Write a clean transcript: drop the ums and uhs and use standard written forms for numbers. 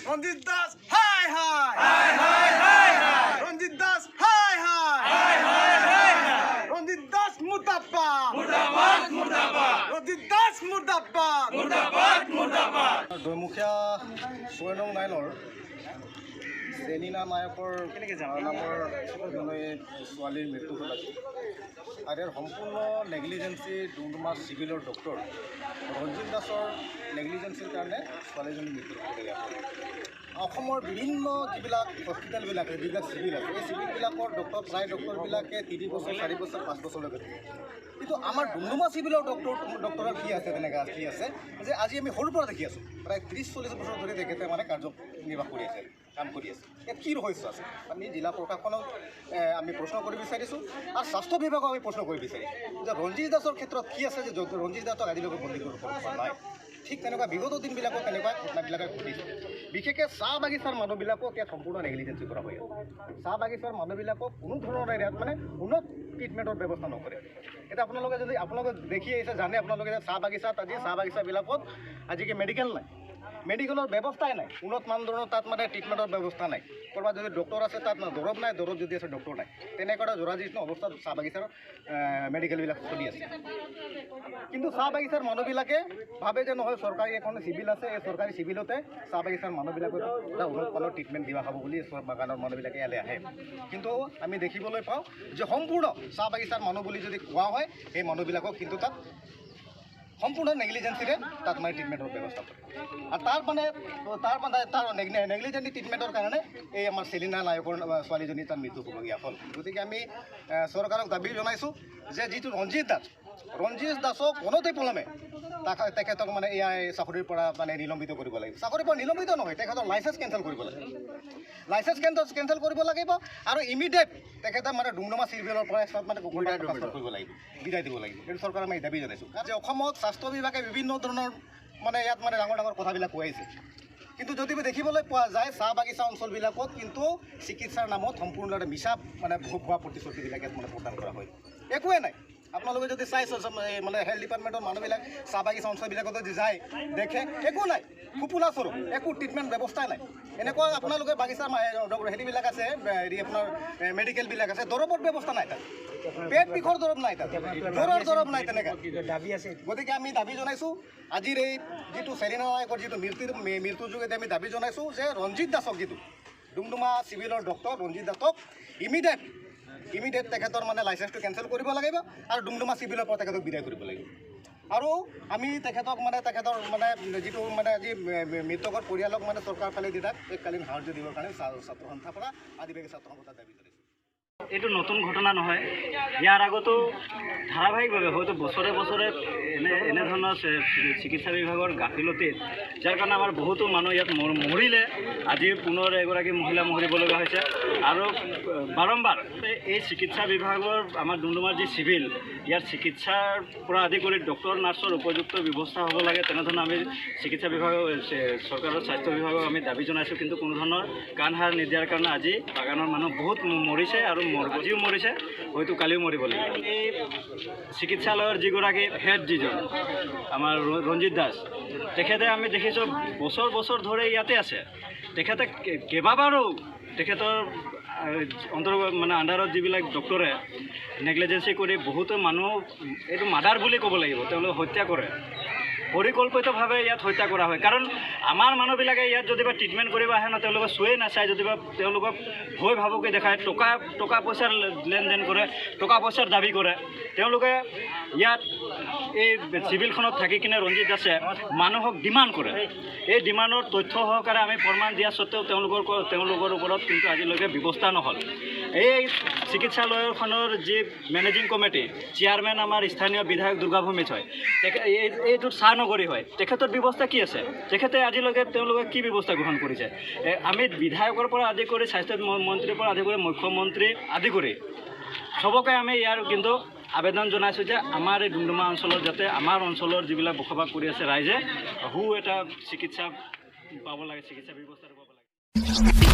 রঞ্জিত দাস হাই হাই হাই হাই হাই হাই রঞ্জিত দাস হাই হাই হাই হাই হাই হাই রঞ্জিত দাস মুর্দাবাদ মুর্দাবাদ মুর্দাবাদ রঞ্জিত দাস মুর্দাবাদ মুর্দাবাদ মুর্দাবাদ দৈমুখীয়া 6 নং লাইনৰ চেলিনা নায়কৰ নামৰ ছোৱালীৰ মৃত্যু হ'ল আৰু ইয়াৰ সম্পূৰ্ণ নেগলিজেঞ্চি ডুমডুমা চিভিলৰ ডক্টৰ ৰঞ্জিত দাসৰ নেগলিজেঞ্চিৰ কাৰণে ছোৱালীজনীৰ মৃত্যু হ'বলগীয়া হ'ল। অসমৰ বিভিন্ন যিবিলাক হস্পিটেলবিলাক যিবিলাক চিভিল আছে এই চিভিলবিলাকৰ প্ৰায় ডক্টৰবিলাকে 3 বছৰ 4 বছৰ 5 বছৰলৈকে থাকে। কিন্তু আমাৰ ডুমডুমা চিভিলৰ ডক্টৰৰ কি আছে তেনেকৈ কি আছে যে আজি আমি সৰুৰ পৰা দেখি আছোঁ প্ৰায় 30-40 বছৰ ধৰি তেখেতে মানে কাৰ্যনিৰ্বাহ কৰি আছে, কাম কৰি আছে। ইয়াত কি ৰহস্য আছে আমি জিলা প্ৰশাসনক আমি প্ৰশ্ন কৰিব বিচাৰিছোঁ আৰু স্বাস্থ্য বিভাগক আমি প্ৰশ্ন কৰিব বিচাৰিছোঁ যে ৰঞ্জিত দাসৰ ক্ষেত্ৰত কি আছে যে ৰঞ্জিত দাসক আজিলৈকে বন্দী কৰিব পৰা নাই। ঠিক তেনেকুৱা বিগত দিনবিলাকত তেনেকুৱা ঘটনাবিলাকে ঘটিছে। বিশেষকৈ চাহ বাগিচাৰ মানুহবিলাকক ইয়াত সম্পূৰ্ণ নেগলিজেঞ্চি কৰা হয়। চাহ বাগিচাৰ মানুহবিলাকক কোনো ধৰণৰ ইয়াত মানে উন্নত ট্ৰিটমেণ্টৰ ব্যৱস্থা নকৰে। এতিয়া আপোনালোকে যদি আপোনালোকে দেখি আহিছে জানে আপোনালোকে যে চাহ বাগিচাবিলাকত আজিকালি মেডিকেল নাই, মেডিকেলৰ ব্যৱস্থাই নাই, উন্নত মানদণ্ডৰ তাত মানে ট্ৰিটমেণ্টৰ ব্যৱস্থা নাই। ক'ৰবাত যদি ডক্টৰ আছে তাত দৰৱ নাই, দৰৱ যদি আছে ডক্টৰ নাই। তেনেকুৱা এটা জৰাজীৰ্ণ অৱস্থাত চাহ বাগিচাৰ মেডিকেলবিলাক চলি আছে। কিন্তু চাহ বাগিচাৰ মানুহবিলাকে ভাবে যে নহয় চৰকাৰী এখন চিভিল আছে, এই চৰকাৰী চিভিলতে চাহ বাগিচাৰ মানুহবিলাকক এটা উন্নত মানৰ ট্ৰিটমেণ্ট দিয়া হ'ব বুলি বাগানৰ মানুহবিলাকে ইয়ালৈ আহে। কিন্তু আমি দেখিবলৈ পাওঁ যে সম্পূৰ্ণ চাহ বাগিচাৰ মানুহ বুলি যদি কোৱা হয় সেই মানুহবিলাকক কিন্তু তাত সম্পূৰ্ণ নেগলিজেঞ্চিৰে তাত মানে ট্ৰিটমেণ্টৰ ব্যৱস্থা কৰে। আৰু তাৰ নেগলিজেঞ্চি ট্ৰিটমেণ্টৰ কাৰণে এই আমাৰ চেলিনা নায়কৰ ছোৱালীজনী তাত মৃত্যু হ'বলগীয়া হ'ল। গতিকে আমি চৰকাৰক দাবী জনাইছোঁ যে যিটো ৰঞ্জিত দাসক কোনোতে পলমে তেখেতক মানে এয়া চাকৰিৰ পৰা মানে নিলম্বিত কৰিব লাগিব। চাকৰিৰ পৰা নিলম্বিত নহয়, তেখেতৰ লাইচেঞ্চ কেঞ্চেল কৰিব লাগিব। লাইচেঞ্চ কেঞ্চেল কৰিব লাগিব আৰু ইমিডিয়েট তেখেতে মানে ডুমডুমা চিভিলৰ পৰা মানে কৰিব লাগিব, বিদায় দিব লাগিব। এইটো চৰকাৰক আমি দাবী জনাইছোঁ। যে অসমত স্বাস্থ্য বিভাগে বিভিন্ন ধৰণৰ মানে ইয়াত মানে ডাঙৰ কথাবিলাক কোৱাইছে। কিন্তু যদি দেখিবলৈ পোৱা যায় চাহ বাগিচা অঞ্চলবিলাকত কিন্তু চিকিৎসাৰ নামত সম্পূৰ্ণ এটা মিছা মানে ভুৱা প্ৰতিশ্ৰুতিবিলাক ইয়াত মানে প্ৰদান কৰা হয়। একোৱে নাই। আপোনালোকে যদি চাই মানে হেল্থ ডিপাৰ্টমেণ্টৰ মানুহবিলাক চাহ বাগিচা অঞ্চলবিলাকত যদি যায় দেখে একো নাই, ফুপুলা স্বৰূপ একো ট্ৰিটমেণ্ট ব্যৱস্থাই নাই। এনেকুৱা আপোনালোকে বাগিচাৰ হেৰিবিলাক আছে, আপোনাৰ মেডিকেলবিলাক আছে, দৰৱৰ ব্যৱস্থা নাই তাত, পেট বিষৰ দৰৱ নাই তাত, জ্বৰৰ দৰৱ নাই তেনেকৈ দাবী আছে। গতিকে আমি দাবী জনাইছোঁ আজিৰ এই যিটো চেলিনা নায়কৰ যিটো মৃত্যুৰ যোগেদি আমি দাবী জনাইছোঁ যে ৰঞ্জিত দাসক যিটো ডুমডুমা চিভিলৰ ডক্টৰ ৰঞ্জিত দাসক ইমিডিয়েট তেখেতৰ মানে লাইচেঞ্চটো কেঞ্চেল কৰিব লাগিব আৰু ডুমডুমা চিভিলৰ পৰা তেখেতক বিদায় কৰিব লাগিব। আৰু আমি তেখেতৰ মানে যিটো মানে আজি মৃতকৰ পৰিয়ালক মানে চৰকাৰ ফালে দি তাক এককালীন সাহায্য দিবৰ কাৰণে ছাত্ৰ সন্থাৰ পৰা আদিবাসী ছাত্ৰ সন্থাৰ দাবী কৰিছোঁ। এইটো নতুন ঘটনা নহয়, ইয়াৰ আগতো ধাৰাবাহিকভাৱে হয়তো বছৰে এনেধৰণৰ চিকিৎসা বিভাগৰ গাফিলতিত যাৰ কাৰণে আমাৰ বহুতো মানুহ ইয়াত মৰিলে, আজি পুনৰ এগৰাকী মহিলা মৰিব লগা হৈছে। আৰু বাৰম্বাৰ এই চিকিৎসা বিভাগৰ আমাৰ ডুমডুমাৰ যি চিভিল ইয়াৰ চিকিৎসাৰ পৰা আদি কৰি ডক্টৰ নাৰ্ছৰ উপযুক্ত ব্যৱস্থা হ'ব লাগে, তেনেধৰণৰ আমি চিকিৎসা বিভাগৰ চৰকাৰৰ স্বাস্থ্য বিভাগক আমি দাবী জনাইছোঁ। কিন্তু কোনো ধৰণৰ কাণ সাৰ নিদিয়াৰ কাৰণে আজি বাগানৰ মানুহ বহুত মৰিছে আৰু আজিও মৰিছে, হয়তো কালিও মৰিব লাগিব। এই চিকিৎসালয়ৰ যিগৰাকী হেড যিজন আমাৰ ৰঞ্জিত দাস, তেখেতে আমি দেখিছোঁ বছৰ ধৰি ইয়াতে আছে। তেখেতে কেইবাবাৰো তেখেতৰ মানে আণ্ডাৰত যিবিলাক ডক্টৰে নেগলিজেঞ্চি কৰি বহুতো মানুহ এইটো মাৰ্ডাৰ বুলি ক'ব লাগিব, তেওঁলোকে হত্যা কৰে, পৰিকল্পিতভাৱে ইয়াত হত্যা কৰা হয়। কাৰণ আমাৰ মানুহবিলাকে ইয়াত যদি বা ট্ৰিটমেণ্ট কৰিব আহে ন, তেওঁলোকে চুৱে নাচায়, যদি বা তেওঁলোকক ভয় ভাবুকি দেখায়, টকা পইচাৰ লেনদেন কৰে, টকা পইচাৰ দাবী কৰে। তেওঁলোকে ইয়াত এই চিভিলখনত থাকি কিনে ৰঞ্জিত দাসে মানুহক ডিমাণ্ড কৰে। এই ডিমাণ্ডৰ তথ্য সহকাৰে আমি প্ৰমাণ দিয়া স্বত্বেও তেওঁলোকৰ ওপৰত কিন্তু আজিলৈকে ব্যৱস্থা নহ'ল। এই চিকিৎসালয়খনৰ যি মেনেজিং কমিটি চেয়াৰমেন আমাৰ স্থানীয় বিধায়ক দুৰ্গা ভূমিত হয়, এইটোত চাহ নগৰী হয়, তেখেতৰ ব্যৱস্থা কি আছে? তেখেতে আজিলৈকে তেওঁলোকে কি ব্যৱস্থা গ্ৰহণ কৰিছে? আমি বিধায়কৰ পৰা আদি কৰি স্বাস্থ্য মন্ত্ৰীৰ পৰা আদি কৰি মুখ্যমন্ত্ৰী আদি কৰি চবকে আমি ইয়াৰ কিন্তু আবেদন জনাইছোঁ যে আমাৰ এই ডুমডুমা অঞ্চলত যাতে আমাৰ অঞ্চলৰ যিবিলাক বসবাস কৰি আছে ৰাইজে এটা চিকিৎসা পাব লাগে, চিকিৎসা ব্যৱস্থা পাব লাগে।